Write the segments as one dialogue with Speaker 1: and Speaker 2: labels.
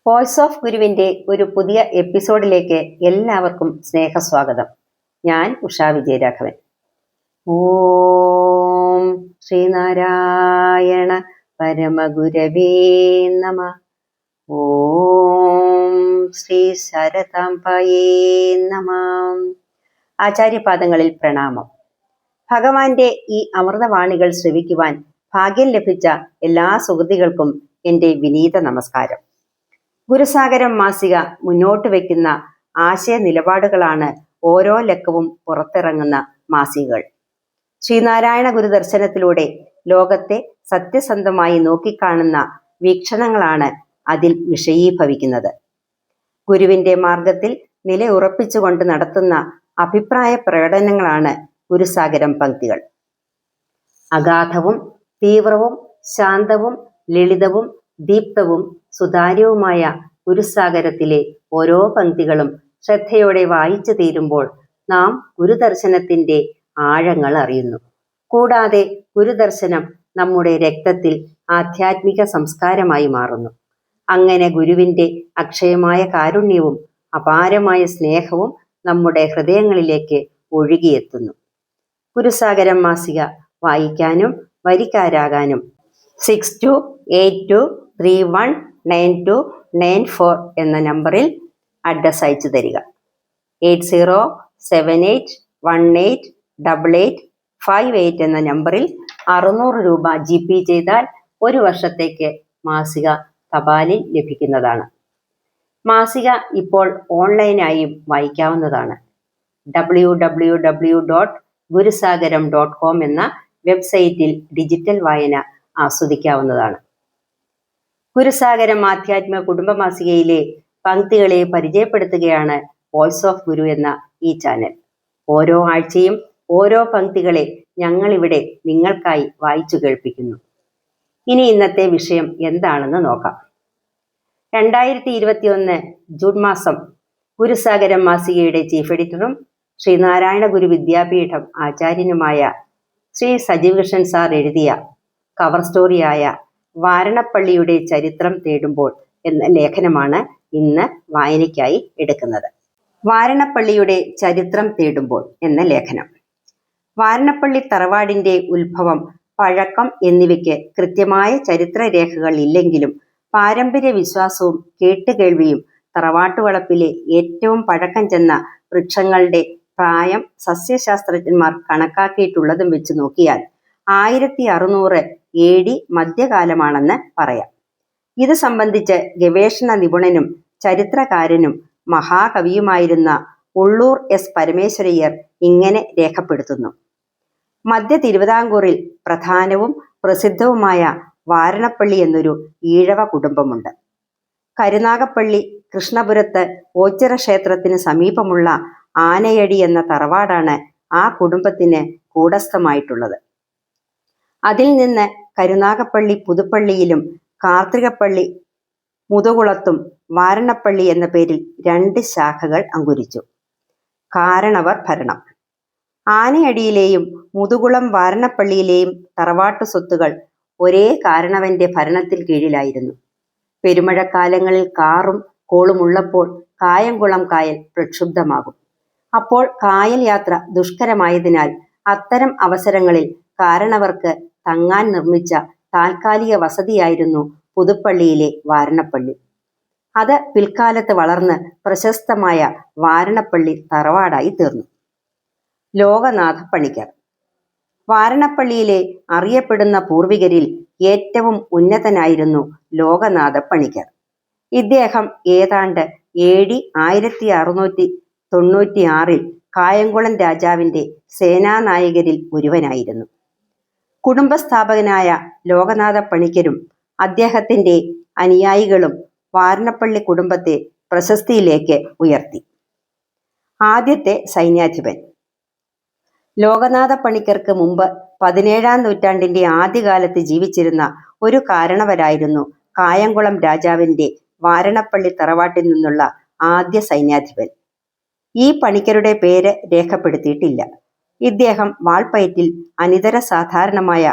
Speaker 1: Voice of ഗുരുവിന്റെ ഒരു പുതിയ എപ്പിസോഡിലേക്ക് എല്ലാവർക്കും സ്നേഹസ്വാഗതം. ഞാൻ ഉഷാ വിജയരാഘവൻ. ഓം ശ്രീനാരായണ പരമഗുരവേ നമ. ഓം ശ്രീ ശരതാംബയേ നമ. ആചാര്യപാദങ്ങളിൽ പ്രണാമം. ഭഗവാന്റെ ഈ അമൃതവാണികൾ ശ്രവിക്കുവാൻ ഭാഗ്യം ലഭിച്ച എല്ലാ സുഹൃത്തുക്കൾക്കും എൻ്റെ വിനീത നമസ്കാരം. ഗുരുസാഗരം മാസിക മുന്നോട്ട് വയ്ക്കുന്ന ആശയ നിലപാടുകളാണ് ഓരോ ലക്കവും പുറത്തിറങ്ങുന്ന മാസികകൾ. ശ്രീനാരായണ ഗുരുദർശനത്തിലൂടെ ലോകത്തെ സത്യസന്ധമായി നോക്കിക്കാണുന്ന വീക്ഷണങ്ങളാണ് അതിൽ വിഷയീഭവിക്കുന്നത്. ഗുരുവിന്റെ മാർഗത്തിൽ നിലയുറപ്പിച്ചുകൊണ്ട് നടത്തുന്ന അഭിപ്രായ പ്രകടനങ്ങളാണ് ഗുരുസാഗരം പങ്ക്തികൾ. അഗാധവും തീവ്രവും ശാന്തവും ലളിതവും ദീപ്തവും സുതാര്യവുമായ ഗുരുസാഗരത്തിലെ ഓരോ പങ്ക്തികളും ശ്രദ്ധയോടെ വായിച്ചു തീരുമ്പോൾ നാം ഗുരുദർശനത്തിന്റെ ആഴങ്ങൾ അറിയുന്നു. കൂടാതെ ഗുരുദർശനം നമ്മുടെ രക്തത്തിൽ ആധ്യാത്മിക സംസ്കാരമായി മാറുന്നു. അങ്ങനെ ഗുരുവിന്റെ അക്ഷയമായ കാരുണ്യവും അപാരമായ സ്നേഹവും നമ്മുടെ ഹൃദയങ്ങളിലേക്ക് ഒഴുകിയെത്തുന്നു. ഗുരുസാഗരം മാസിക വായിക്കാനും വരിക്കാരാകാനും 6282319294 എന്ന നമ്പറിൽ അഡ്രസ് അയച്ചു തരിക. 8078188858 എന്ന നമ്പറിൽ 600 രൂപ GP ചെയ്താൽ ഒരു വർഷത്തേക്ക് മാസിക തപാലിൽ ലഭിക്കുന്നതാണ്. മാസിക ഇപ്പോൾ ഓൺലൈനായും വായിക്കാവുന്നതാണ്. www.guruSagaram.com എന്ന വെബ്സൈറ്റിൽ ഡിജിറ്റൽ വായന ആസ്വദിക്കാവുന്നതാണ്. ഗുരുസാഗരം ആധ്യാത്മിക കുടുംബ മാസികയിലെ പങ്ക്തികളെ പരിചയപ്പെടുത്തുകയാണ് വോയിസ് ഓഫ് ഗുരു എന്ന ഈ ചാനൽ. ഓരോ ആഴ്ചയും ഓരോ പങ്ക്തികളെ ഞങ്ങളിവിടെ നിങ്ങൾക്കായി വായിച്ചു കേൾപ്പിക്കുന്നു. ഇനി ഇന്നത്തെ വിഷയം എന്താണെന്ന് നോക്കാം. 2021 ജൂൺ മാസം ഗുരുസാഗരം മാസികയുടെ ചീഫ് എഡിറ്ററും ശ്രീനാരായണ ഗുരു വിദ്യാപീഠം ആചാര്യനുമായ ശ്രീ സജീവ് കൃഷ്ണൻ സാർ എഴുതിയ കവർ സ്റ്റോറിയായ വാരണപ്പള്ളിയുടെ ചരിത്രം തേടുമ്പോൾ എന്ന ലേഖനമാണ് ഇന്ന് വായനയ്ക്കായി എടുക്കുന്നത്. വാരണപ്പള്ളിയുടെ ചരിത്രം തേടുമ്പോൾ എന്ന ലേഖനം. വാരണപ്പള്ളി തറവാടിന്റെ ഉത്ഭവം, പഴക്കം എന്നിവയ്ക്ക് കൃത്യമായ ചരിത്രരേഖകൾ ഇല്ലെങ്കിലും പാരമ്പര്യ വിശ്വാസവും കേട്ടുകേൾവിയും തറവാട്ടുവളപ്പിലെ ഏറ്റവും പഴക്കം ചെന്ന വൃക്ഷങ്ങളുടെ പ്രായം സസ്യശാസ്ത്രജ്ഞന്മാർ കണക്കാക്കിയിട്ടുള്ളതും വെച്ച് നോക്കിയാൽ 1600 AD മധ്യകാലമാണെന്ന് പറയാം. ഇത് സംബന്ധിച്ച് ഗവേഷണ നിപുണനും ചരിത്രകാരനും മഹാകവിയുമായിരുന്ന ഉള്ളൂർ S. പരമേശ്വരയ്യർ ഇങ്ങനെ രേഖപ്പെടുത്തുന്നു. മധ്യ തിരുവിതാംകൂറിൽ പ്രധാനവും പ്രസിദ്ധവുമായ വാരണപ്പള്ളി എന്നൊരു ഈഴവ കുടുംബമുണ്ട്. കരുനാഗപ്പള്ളി കൃഷ്ണപുരത്ത് ഓച്ചിറ ക്ഷേത്രത്തിന് സമീപമുള്ള ആനയടി എന്ന തറവാടാണ് ആ കുടുംബത്തിന് കൂടസ്ഥമായിട്ടുള്ളത്. അതിൽ നിന്ന് കരുനാഗപ്പള്ളി പുതുപ്പള്ളിയിലും കാർത്തികപ്പള്ളി മുതുകുളത്തും വാരണപ്പള്ളി എന്ന പേരിൽ 2 ശാഖകൾ അങ്കുരിച്ചു. കാരണവർ ഭരണം. ആനയടിയിലെയും മുതുകുളം വാരണപ്പള്ളിയിലെയും തറവാട്ടു സ്വത്തുകൾ ഒരേ കാരണവന്റെ ഭരണത്തിൽ കീഴിലായിരുന്നു. പെരുമഴക്കാലങ്ങളിൽ കാറും കോളുമുള്ളപ്പോൾ കായംകുളം കായൽ പ്രക്ഷുബ്ധമാകും. അപ്പോൾ കായൽ യാത്ര ദുഷ്കരമായതിനാൽ അത്തരം അവസരങ്ങളിൽ കാരണവർക്ക് തങ്ങാൻ നിർമ്മിച്ച താൽക്കാലിക വസതിയായിരുന്നു പുതുപ്പള്ളിയിലെ വാരണപ്പള്ളി. അത് പിൽക്കാലത്ത് വളർന്ന് പ്രശസ്തമായ വാരണപ്പള്ളി തറവാടായി തീർന്നു. ലോകനാഥ പണിക്കർ. വാരണപ്പള്ളിയിലെ അറിയപ്പെടുന്ന പൂർവികരിൽ ഏറ്റവും ഉന്നതനായിരുന്നു ലോകനാഥ പണിക്കർ. ഇദ്ദേഹം ഏതാണ്ട് AD 1696 കായംകുളം രാജാവിന്റെ സേനാനായകരിൽ ഒരുവനായിരുന്നു. കുടുംബസ്ഥാപകനായ ലോകനാഥ പണിക്കരും അദ്ദേഹത്തിന്റെ അനുയായികളും വാരണപ്പള്ളി കുടുംബത്തെ പ്രശസ്തിയിലേക്ക് ഉയർത്തി. ആദ്യത്തെ സൈന്യാധിപൻ. ലോകനാഥ പണിക്കർക്ക് മുമ്പ് 17ാം നൂറ്റാണ്ടിന്റെ ആദ്യകാലത്ത് ജീവിച്ചിരുന്ന ഒരു കാരണവരായിരുന്നു കായംകുളം രാജാവിന്റെ വാരണപ്പള്ളി തറവാട്ടിൽ നിന്നുള്ള ആദ്യ സൈന്യാധിപൻ. ഈ പണിക്കരുടെ പേര് രേഖപ്പെടുത്തിയിട്ടില്ല. ഇദ്ദേഹം വാൾപ്പയറ്റിൽ അനിതര സാധാരണമായ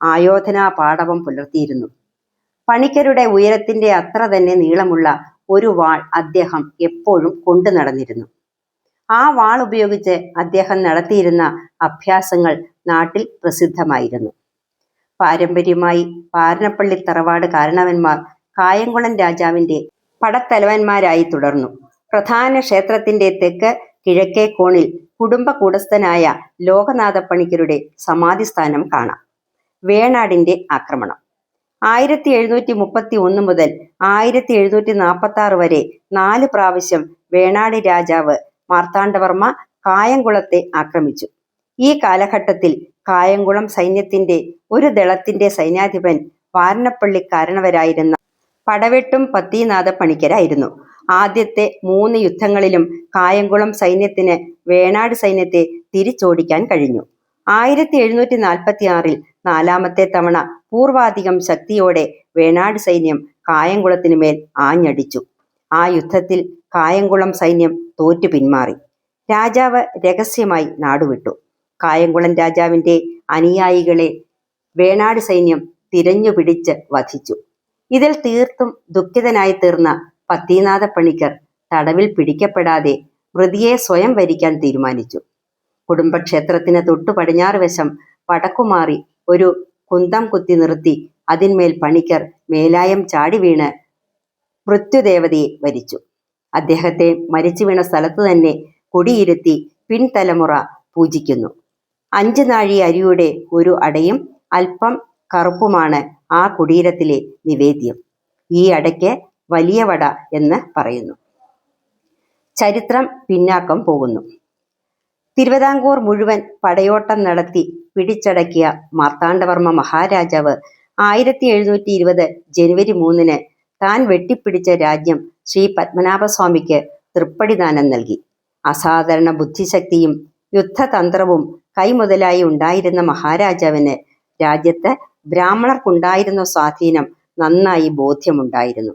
Speaker 1: ആയോധനാ പാടവം പുലർത്തിയിരുന്നു. പണിക്കരുടെ ഉയരത്തിന്റെ അത്ര തന്നെ നീളമുള്ള ഒരു വാൾ അദ്ദേഹം എപ്പോഴും കൊണ്ടു നടന്നിരുന്നു. ആ വാൾ ഉപയോഗിച്ച് അദ്ദേഹം നടത്തിയിരുന്ന അഭ്യാസങ്ങൾ നാട്ടിൽ പ്രസിദ്ധമായിരുന്നു. പാരമ്പര്യമായി പാരണപ്പള്ളി തറവാട് കാരണവന്മാർ കായംകുളം രാജാവിന്റെ പടത്തലവന്മാരായി തുടർന്നു. പ്രധാന ക്ഷേത്രത്തിന്റെ തെക്ക് കിഴക്കേ കോണിൽ കുടുംബ കൂടസ്ഥനായ ലോകനാഥ പണിക്കരുടെ സമാധിസ്ഥാനം കാണാം. വേണാടിന്റെ ആക്രമണം 1731 മുതൽ 1746 വരെ 4 പ്രാവശ്യം വേണാട് രാജാവ് മാർത്താണ്ഡവർമ്മ കായംകുളത്തെ ആക്രമിച്ചു. ഈ കാലഘട്ടത്തിൽ കായംകുളം സൈന്യത്തിന്റെ ഒരു ദളത്തിന്റെ സൈന്യാധിപൻ വാരണപ്പള്ളി കാരണവരായിരുന്ന പടവെട്ടും പത്തിനാഥ പണിക്കരായിരുന്നു. ആദ്യത്തെ 3 യുദ്ധങ്ങളിലും കായംകുളം സൈന്യത്തിന് വേണാട് സൈന്യത്തെ തിരിച്ചോടിക്കാൻ കഴിഞ്ഞു. 1746 4ാമത്തെ തവണ പൂർവാധികം ശക്തിയോടെ വേണാട് സൈന്യം കായംകുളത്തിനു മേൽ ആഞ്ഞടിച്ചു. ആ യുദ്ധത്തിൽ കായംകുളം സൈന്യം തോറ്റു പിന്മാറി. രാജാവ് രഹസ്യമായി നാടുവിട്ടു. കായംകുളം രാജാവിന്റെ അനുയായികളെ വേണാട് സൈന്യം തിരഞ്ഞുപിടിച്ച് വധിച്ചു. ഇതിൽ തീർത്തും ദുഃഖിതനായി തീർന്ന പത്തിനാഥ പണിക്കർ തടവിൽ പിടിക്കപ്പെടാതെ മൃതിയെ സ്വയം വരിക്കാൻ തീരുമാനിച്ചു. കുടുംബക്ഷേത്രത്തിന് തൊട്ടു പടിഞ്ഞാറ് വശം വടക്കുമാറി ഒരു കുന്തം കുത്തി നിർത്തി അതിന്മേൽ പണിക്കർ മേലായം ചാടി വീണ് മൃത്യുദേവതയെ വരിച്ചു. അദ്ദേഹത്തെ മരിച്ചു വീണ സ്ഥലത്ത് തന്നെ കുടിയിരുത്തി പിൻതലമുറ പൂജിക്കുന്നു. 5 നാഴി അരിയുടെ ഒരു അടയും അല്പം കറുപ്പുമാണ് ആ കുടീരത്തിലെ നിവേദ്യം. ഈ അടയ്ക്ക് വലിയ വട എന്ന് പറയുന്നു. ചരിത്രം പിന്നാക്കം പോകുന്നു. തിരുവിതാംകൂർ മുഴുവൻ പടയോട്ടം നടത്തി പിടിച്ചടക്കിയ മാർത്താണ്ഡവർമ്മ മഹാരാജാവ് 1720 ജനുവരി 3 താൻ വെട്ടിപ്പിടിച്ച രാജ്യം ശ്രീ പത്മനാഭസ്വാമിക്ക് തൃപ്പടിദാനം നൽകി. അസാധാരണ ബുദ്ധിശക്തിയും യുദ്ധതന്ത്രവും കൈമുതലായി ഉണ്ടായിരുന്ന മഹാരാജാവിന് രാജ്യത്ത് ബ്രാഹ്മണർക്കുണ്ടായിരുന്ന സ്വാധീനം നന്നായി ബോധ്യമുണ്ടായിരുന്നു.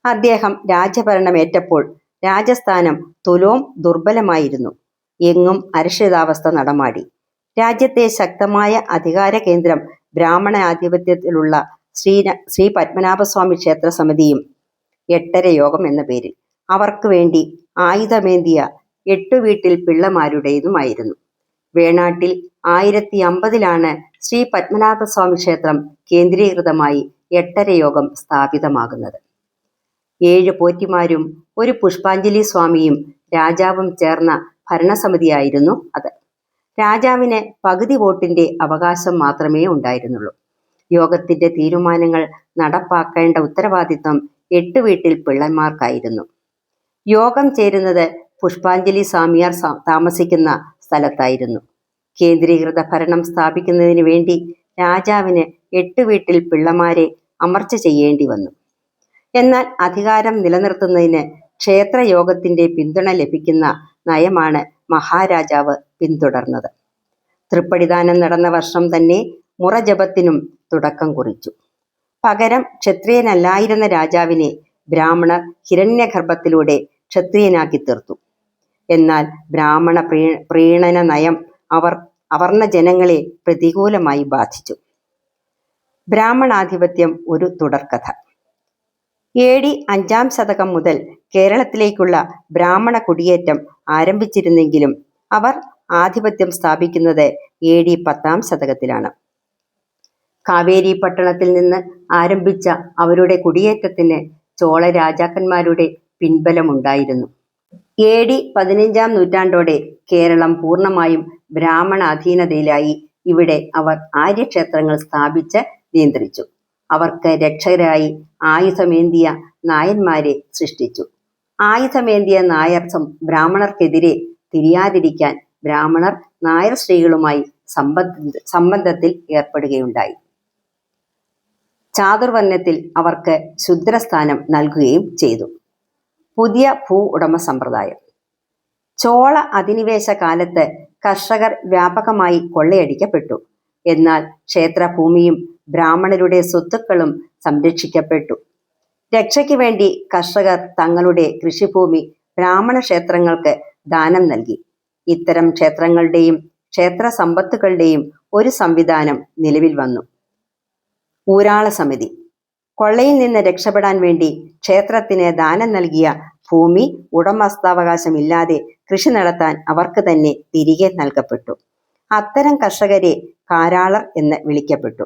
Speaker 1: അദ്ദേഹം രാജഭരണമേറ്റപ്പോൾ രാജസ്ഥാനം തുലോം ദുർബലമായിരുന്നു. എങ്ങും അരക്ഷിതാവസ്ഥ നടമാടി. രാജ്യത്തെ ശക്തമായ അധികാര കേന്ദ്രം ബ്രാഹ്മണ ആധിപത്യത്തിലുള്ള ശ്രീ പത്മനാഭസ്വാമി ക്ഷേത്ര സമിതിയും 8 യോഗം എന്ന പേരിൽ അവർക്ക് വേണ്ടി ആയുധമേന്തിയ 8 വീട്ടിൽ പിള്ളമാരുടേതുമായിരുന്നു. വേണാട്ടിൽ 1050 ശ്രീ പത്മനാഭസ്വാമി ക്ഷേത്രം കേന്ദ്രീകൃതമായി 8 യോഗം സ്ഥാപിതമാകുന്നത്. 7 പോറ്റിമാരും ഒരു പുഷ്പാഞ്ജലി സ്വാമിയും രാജാവും ചേർന്ന ഭരണസമിതിയായിരുന്നു അത്. രാജാവിന് പകുതി വോട്ടിന്റെ അവകാശം മാത്രമേ ഉണ്ടായിരുന്നുള്ളൂ. യോഗത്തിന്റെ തീരുമാനങ്ങൾ നടപ്പാക്കേണ്ട ഉത്തരവാദിത്വം 8 വീട്ടിൽ പിള്ളമാർക്കായിരുന്നു. യോഗം ചേരുന്നത് പുഷ്പാഞ്ജലി സ്വാമിയാർ താമസിക്കുന്ന സ്ഥലത്തായിരുന്നു. കേന്ദ്രീകൃത ഭരണം സ്ഥാപിക്കുന്നതിന് വേണ്ടി രാജാവിന് 8 വീട്ടിൽ പിള്ളമാരെ അമർച്ച ചെയ്യേണ്ടി വന്നു. എന്നാൽ അധികാരം നിലനിർത്തുന്നതിന് ക്ഷേത്രയോഗത്തിന്റെ പിന്തുണ ലഭിക്കുന്ന നയമാണ് മഹാരാജാവ് പിന്തുടർന്നത്. തൃപ്പടിദാനം നടന്ന വർഷം തന്നെ മുറജപത്തിനും തുടക്കം കുറിച്ചു. പകരം ക്ഷത്രിയനല്ലായിരുന്ന രാജാവിനെ ബ്രാഹ്മണർ ഹിരണ്യഗർഭത്തിലൂടെ ക്ഷത്രിയനാക്കി തീർത്തു. എന്നാൽ ബ്രാഹ്മണ പ്രീണന നയം അവർണ ജനങ്ങളെ പ്രതികൂലമായി ബാധിച്ചു. ബ്രാഹ്മണാധിപത്യം ഒരു തുടർക്കഥ. AD 5ാം ശതകം മുതൽ കേരളത്തിലേക്കുള്ള ബ്രാഹ്മണ കുടിയേറ്റം ആരംഭിച്ചിരുന്നെങ്കിലും അവർ ആധിപത്യം സ്ഥാപിക്കുന്നത് AD 10ാം ശതകത്തിലാണ്. കാവേരി പട്ടണത്തിൽ നിന്ന് ആരംഭിച്ച അവരുടെ കുടിയേറ്റത്തിന് ചോള രാജാക്കന്മാരുടെ പിൻബലമുണ്ടായിരുന്നു. AD 15ാം നൂറ്റാണ്ടോടെ കേരളം പൂർണ്ണമായും ബ്രാഹ്മണ അധീനതയിലായി. ഇവിടെ അവർ ആര്യക്ഷേത്രങ്ങൾ സ്ഥാപിച്ച് നിയന്ത്രിച്ചു. അവർക്ക് രക്ഷകരായി ആയുധമേന്തിയ നായന്മാരെ സൃഷ്ടിച്ചു. ആയുധമേന്തിയ നായർ ബ്രാഹ്മണർക്കെതിരെ തിരിയാതിരിക്കാൻ ബ്രാഹ്മണർ നായർ സ്ത്രീകളുമായി സംബന്ധത്തിൽ ഏർപ്പെടുകയുണ്ടായി. ചാതുർവർണ്ണത്തിൽ അവർക്ക് ശുദ്രസ്ഥാനം നൽകുകയും ചെയ്തു. പുതിയ ഭൂ ഉടമ സമ്പ്രദായം. ചോള അധിനിവേശ കാലത്ത് കർഷകർ വ്യാപകമായി കൊള്ളയടിക്കപ്പെട്ടു. എന്നാൽ ക്ഷേത്രഭൂമിയും ബ്രാഹ്മണരുടെ സ്വത്തുക്കളും സംരക്ഷിക്കപ്പെട്ടു. രക്ഷയ്ക്ക് വേണ്ടി കർഷകർ തങ്ങളുടെ കൃഷിഭൂമി ബ്രാഹ്മണ ക്ഷേത്രങ്ങൾക്ക് ദാനം നൽകി. ഇത്തരം ക്ഷേത്രങ്ങളുടെയും ക്ഷേത്ര സമ്പത്തുകളുടെയും ഒരു സംവിധാനം നിലവിൽ വന്നു. ഊരാള സമിതി. കൊള്ളയിൽ നിന്ന് രക്ഷപ്പെടാൻ വേണ്ടി ക്ഷേത്രത്തിന് ദാനം നൽകിയ ഭൂമി ഉടമസ്ഥാവകാശമില്ലാതെ കൃഷി നടത്താൻ അവർക്ക് തന്നെ തിരികെ നൽകപ്പെട്ടു. അത്തരം കർഷകരെ കാരാളർ എന്ന് വിളിക്കപ്പെട്ടു.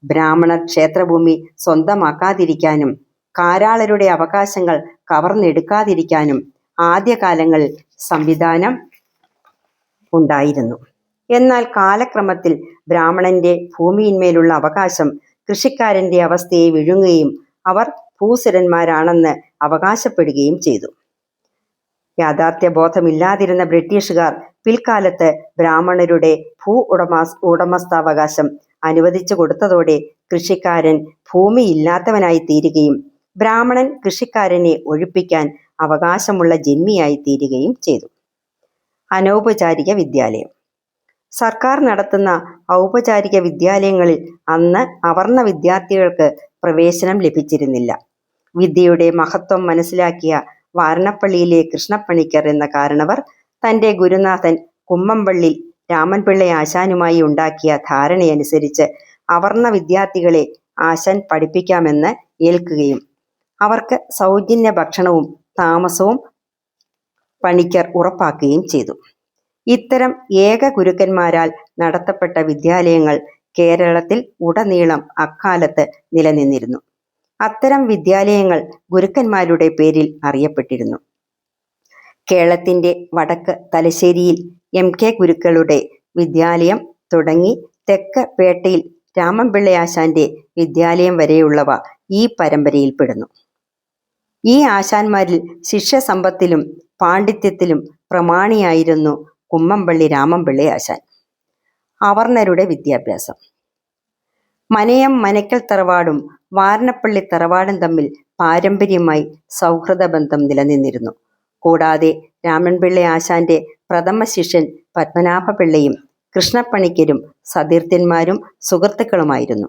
Speaker 1: ബ്രാഹ്മണർ ക്ഷേത്രഭൂമി സ്വന്തമാക്കാതിരിക്കാനും കാരാളരുടെ അവകാശങ്ങൾ കവർന്നെടുക്കാതിരിക്കാനും ആദ്യകാലങ്ങളിൽ സംവിധാനം ഉണ്ടായിരുന്നു. എന്നാൽ കാലക്രമത്തിൽ ബ്രാഹ്മണന്റെ ഭൂമിയിന്മേലുള്ള അവകാശം കൃഷിക്കാരന്റെ അവസ്ഥയെ വിഴുങ്ങുകയും അവർ ഭൂസുരന്മാരാണെന്ന് അവകാശപ്പെടുകയും ചെയ്തു. യാഥാർത്ഥ്യ ബോധമില്ലാതിരുന്ന ബ്രിട്ടീഷുകാർ പിൽക്കാലത്ത് ബ്രാഹ്മണരുടെ ഉടമസ്ഥാവകാശം അനുവദിച്ചു കൊടുത്തതോടെ കൃഷിക്കാരൻ ഭൂമിയില്ലാത്തവനായി തീരുകയും ബ്രാഹ്മണൻ കൃഷിക്കാരനെ ഒഴിപ്പിക്കാൻ അവകാശമുള്ള ജന്മിയായി തീരുകയും ചെയ്തു. അനൗപചാരിക വിദ്യാലയം. സർക്കാർ നടത്തുന്ന ഔപചാരിക വിദ്യാലയങ്ങളിൽ അന്ന് അവർണ വിദ്യാർത്ഥികൾക്ക് പ്രവേശനം ലഭിച്ചിരുന്നില്ല. വിദ്യയുടെ മഹത്വം മനസ്സിലാക്കിയ വാരണപ്പള്ളിയിലെ കൃഷ്ണപ്പണിക്കർ എന്ന കാരണവർ തൻ്റെ ഗുരുനാഥൻ കുമ്മമ്പള്ളി രാമൻപിള്ള ആശാനുമായി ഉണ്ടാക്കിയ ധാരണയനുസരിച്ച് അവർണ വിദ്യാർത്ഥികളെ ആശാൻ പഠിപ്പിക്കാമെന്ന് ഏൽക്കുകയും അവർക്ക് സൗജന്യ ഭക്ഷണവും താമസവും പണിക്കർ ഉറപ്പാക്കുകയും ചെയ്തു. ഇത്തരം ഏക ഗുരുക്കന്മാരാൽ നടത്തപ്പെട്ട വിദ്യാലയങ്ങൾ കേരളത്തിൽ ഉടനീളം അക്കാലത്ത് നിലനിന്നിരുന്നു. അത്തരം വിദ്യാലയങ്ങൾ ഗുരുക്കന്മാരുടെ പേരിൽ അറിയപ്പെട്ടിരുന്നു. കേരളത്തിൻ്റെ വടക്ക് തലശ്ശേരിയിൽ MK ഗുരുക്കളുടെ വിദ്യാലയം തുടങ്ങി തെക്ക് പേട്ടയിൽ രാമൻപിള്ളയാശാന്റെ വിദ്യാലയം വരെയുള്ളവ ഈ പരമ്പരയിൽപ്പെടുന്നു. ഈ ആശാന്മാരിൽ ശിഷ്യസമ്പത്തിലും പാണ്ഡിത്യത്തിലും പ്രമാണിയായിരുന്നു കുമ്മമ്പള്ളി രാമൻപിള്ള ആശാൻ. അവർണരുടെ വിദ്യാഭ്യാസം. മനയം മനക്കൽ തറവാടും വാരണപ്പള്ളി തറവാടും തമ്മിൽ പാരമ്പര്യമായി സൗഹൃദ ബന്ധം നിലനിന്നിരുന്നു. കൂടാതെ രാമൻപിള്ള ആശാന്റെ പ്രഥമ ശിഷ്യൻ പത്മനാഭപിള്ളയും കൃഷ്ണപ്പണിക്കരും സതീർത്ഥ്യന്മാരും സുഹൃത്തുക്കളുമായിരുന്നു.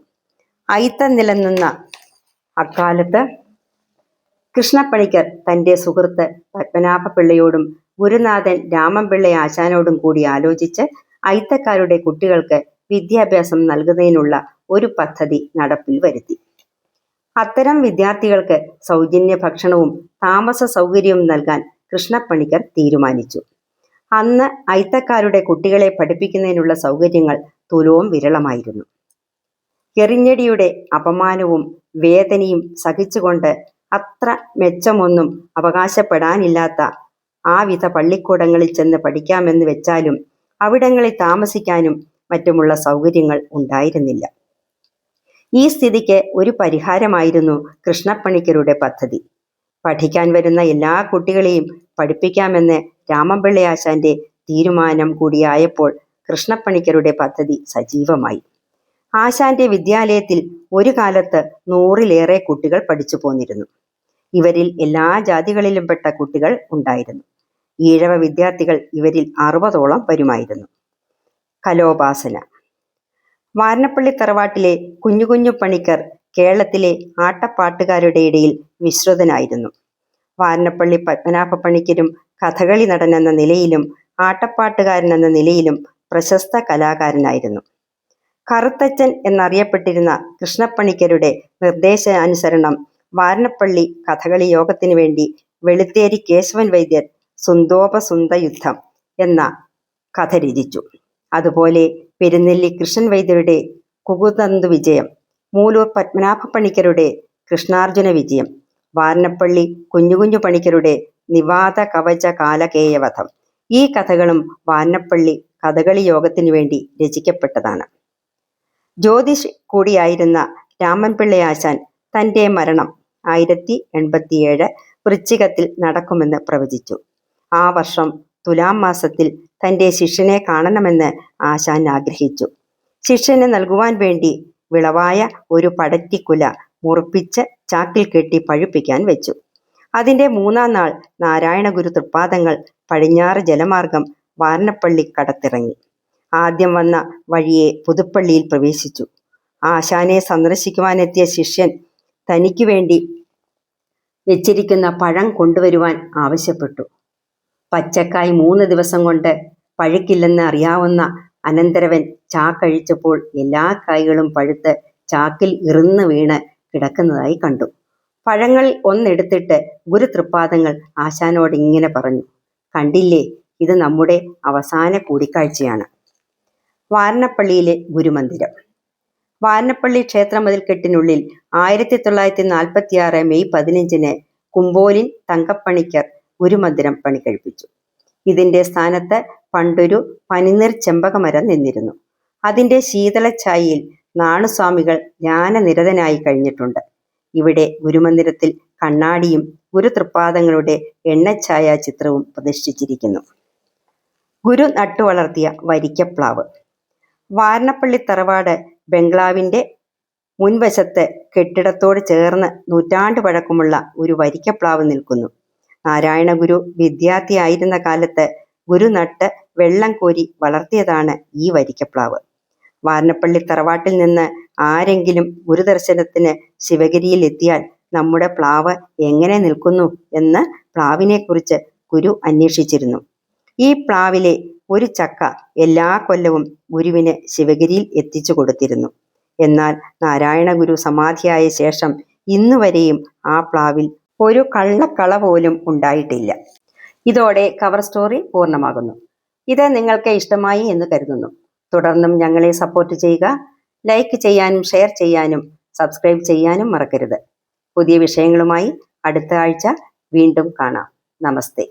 Speaker 1: അയിത്തം നിലനിന്ന അക്കാലത്ത് കൃഷ്ണപ്പണിക്കർ തൻ്റെ സുഹൃത്ത് പത്മനാഭപിള്ളയോടും ഗുരുനാഥൻ രാമൻപിള്ള ആശാനോടും കൂടി ആലോചിച്ച് അയിത്തക്കാരുടെ കുട്ടികൾക്ക് വിദ്യാഭ്യാസം നൽകുന്നതിനുള്ള ഒരു പദ്ധതി നടപ്പിൽ വരുത്തി. അത്തരം വിദ്യാർത്ഥികൾക്ക് സൗജന്യ ഭക്ഷണവും താമസ സൗകര്യവും നൽകാൻ കൃഷ്ണപ്പണിക്കർ തീരുമാനിച്ചു. അന്ന് അയിത്തക്കാരുടെ കുട്ടികളെ പഠിപ്പിക്കുന്നതിനുള്ള സൗകര്യങ്ങൾ തുലോം വിരളമായിരുന്നു. എറിഞ്ഞടിയുടെ അപമാനവും വേദനയും സഹിച്ചുകൊണ്ട് അത്ര മെച്ചമൊന്നും അവകാശപ്പെടാനില്ലാത്ത ആ വിധ പള്ളിക്കൂടങ്ങളിൽ ചെന്ന് പഠിക്കാമെന്ന് വെച്ചാലും അവിടങ്ങളിൽ താമസിക്കാനും മറ്റുമുള്ള സൗകര്യങ്ങൾ ഉണ്ടായിരുന്നില്ല. ഈ സ്ഥിതിക്ക് ഒരു പരിഹാരമായിരുന്നു കൃഷ്ണപ്പണിക്കരുടെ പദ്ധതി. പഠിക്കാൻ വരുന്ന എല്ലാ കുട്ടികളെയും പഠിപ്പിക്കാമെന്ന് രാമൻപിള്ള ആശാന്റെ തീരുമാനം കൂടിയായപ്പോൾ കൃഷ്ണപ്പണിക്കരുടെ പദ്ധതി സജീവമായി. ആശാന്റെ വിദ്യാലയത്തിൽ ഒരു കാലത്ത് 100-ലേറെ കുട്ടികൾ പഠിച്ചു പോന്നിരുന്നു. ഇവരിൽ എല്ലാ ജാതികളിലും പെട്ട കുട്ടികൾ ഉണ്ടായിരുന്നു. ഈഴവ വിദ്യാർത്ഥികൾ ഇവരിൽ 60ഓളം വരുമായിരുന്നു. കലോപാസന. വാരണപ്പള്ളി തറവാട്ടിലെ കുഞ്ഞു പണിക്കർ കേരളത്തിലെ ആട്ടപ്പാട്ടുകാരുടെ ഇടയിൽ വിശ്രുതനായിരുന്നു. വാരണപ്പള്ളി പത്മനാഭ പണിക്കരും കഥകളി നടൻ എന്ന നിലയിലും ആട്ടപ്പാട്ടുകാരൻ എന്ന നിലയിലും പ്രശസ്ത കലാകാരനായിരുന്നു. കറുത്തച്ഛൻ എന്നറിയപ്പെട്ടിരുന്ന കൃഷ്ണപ്പണിക്കരുടെ നിർദ്ദേശാനുസരണം വാരണപ്പള്ളി കഥകളി യോഗത്തിനു വേണ്ടി വെളുത്തേരി കേശവൻ വൈദ്യർ സുന്ദോപസുന്ദ യുദ്ധം എന്ന കഥ രചിച്ചു. അതുപോലെ പെരുന്നെല്ലി കൃഷ്ണൻ വൈദ്യരുടെ കുകുതന്തു വിജയം, മൂലൂർ പത്മനാഭ പണിക്കരുടെ കൃഷ്ണാർജുന വിജയം, വാരണപ്പള്ളി കുഞ്ഞു പണിക്കരുടെ നിവാത കവച കാലകേയവധം, ഈ കഥകളും വാരണപ്പള്ളി കഥകളി യോഗത്തിനു വേണ്ടി രചിക്കപ്പെട്ടതാണ്. ജ്യോതിഷ് കൂടിയായിരുന്ന രാമൻപിള്ള ആശാൻ തൻ്റെ മരണം 1087 വൃശ്ചികത്തിൽ നടക്കുമെന്ന് പ്രവചിച്ചു. ആ വർഷം തുലാം മാസത്തിൽ തൻ്റെ ശിഷ്യനെ കാണണമെന്ന് ആശാൻ ആഗ്രഹിച്ചു. ശിഷ്യന് നൽകുവാൻ വേണ്ടി വിളവായ ഒരു പടറ്റിക്കുല മുറിപ്പിച്ച് ചാക്കിൽ കെട്ടി പഴുപ്പിക്കാൻ വെച്ചു. അതിൻ്റെ 3-ാം നാൾ നാരായണഗുരു തൃപ്പാദങ്ങൾ പടിഞ്ഞാറ് ജലമാർഗം വാരണപ്പള്ളി കടത്തിറങ്ങി. ആദ്യം വന്ന വഴിയെ പുതുപ്പള്ളിയിൽ പ്രവേശിച്ചു. ആശാനെ സന്ദർശിക്കുവാനെത്തിയ ശിഷ്യൻ തനിക്ക് വേണ്ടി വെച്ചിരിക്കുന്ന പഴം കൊണ്ടുവരുവാൻ ആവശ്യപ്പെട്ടു. പച്ചക്കായ് 3 ദിവസം കൊണ്ട് പഴുക്കില്ലെന്ന് അറിയാവുന്ന അനന്തരവൻ ചാക്കഴിച്ചപ്പോൾ എല്ലാ കായ്കളും പഴുത്ത് ചാക്കിൽ ഇറുന്ന് വീണ് കിടക്കുന്നതായി കണ്ടു. പഴങ്ങളിൽ ഒന്നെടുത്തിട്ട് ഗുരു തൃപ്പാദങ്ങൾ ആശാനോട് ഇങ്ങനെ പറഞ്ഞു, കണ്ടില്ലേ, ഇത് നമ്മുടെ അവസാന കൂടിക്കാഴ്ചയാണ്. വാരണപ്പള്ളിയിലെ ഗുരുമന്ദിരം. വാരണപ്പള്ളി ക്ഷേത്രമതിൽക്കെട്ടിനുള്ളിൽ 1946 മെയ് 15 കുമ്പോലിൻ തങ്കപ്പണിക്കർ ഗുരുമന്ദിരം പണികഴിപ്പിച്ചു. ഇതിന്റെ സ്ഥാനത്ത് പണ്ടൊരു പനിനീർ ചെമ്പകമരം നിന്നിരുന്നു. അതിന്റെ ശീതളഛായയിൽ നാണുസ്വാമികൾ ധ്യാനനിരതനായി കഴിഞ്ഞിട്ടുണ്ട്. ഇവിടെ ഗുരുമന്ദിരത്തിൽ കണ്ണാടിയും ഗുരുതൃപ്പാദങ്ങളുടെ എണ്ണഛായാ ചിത്രവും പ്രതിഷ്ഠിച്ചിരിക്കുന്നു. ഗുരു നട്ടുവളർത്തിയ വരിക്കപ്ലാവ്. വാരണപ്പള്ളി തറവാട് ബംഗ്ലാവിന്റെ മുൻവശത്ത് കെട്ടിടത്തോട് ചേർന്ന് നൂറ്റാണ്ട് പഴക്കമുള്ള ഒരു വരിക്കപ്ലാവ് നിൽക്കുന്നു. നാരായണ ഗുരു വിദ്യാർത്ഥിയായിരുന്ന കാലത്ത് ഗുരു നട്ട് വെള്ളം കോരി വളർത്തിയതാണ് ഈ വരിക്കപ്ലാവ്. വാരണപ്പള്ളി തറവാട്ടിൽ നിന്ന് ആരെങ്കിലും ഗുരുദർശനത്തിന് ശിവഗിരിയിൽ എത്തിയാൽ നമ്മുടെ പ്ലാവ് എങ്ങനെ നിൽക്കുന്നു എന്ന് പ്ലാവിനെക്കുറിച്ച് ഗുരു അന്വേഷിച്ചിരുന്നു. ഈ പ്ലാവിലെ ഒരു ചക്ക എല്ലാ കൊല്ലവും ഗുരുവിന് ശിവഗിരിയിൽ എത്തിച്ചു കൊടുത്തിരുന്നു. എന്നാൽ നാരായണ ഗുരു സമാധിയായ ശേഷം ഇന്നുവരെയും ആ പ്ലാവിൽ ഒരു കള്ളക്കള പോലും ഉണ്ടായിട്ടില്ല. ഇതോടെ കവർ സ്റ്റോറി പൂർണ്ണമാകുന്നു. ഇത് നിങ്ങൾക്ക് ഇഷ്ടമായി എന്ന് കരുതുന്നു. തുടർന്നും ഞങ്ങളെ സപ്പോർട്ട് ചെയ്യുക. ലൈക്ക് ചെയ്യാനും ഷെയർ ചെയ്യാനും സബ്സ്ക്രൈബ് ചെയ്യാനും മറക്കരുത്. പുതിയ വിഷയങ്ങളുമായി അടുത്ത ആഴ്ച വീണ്ടും കാണാം. നമസ്തേ.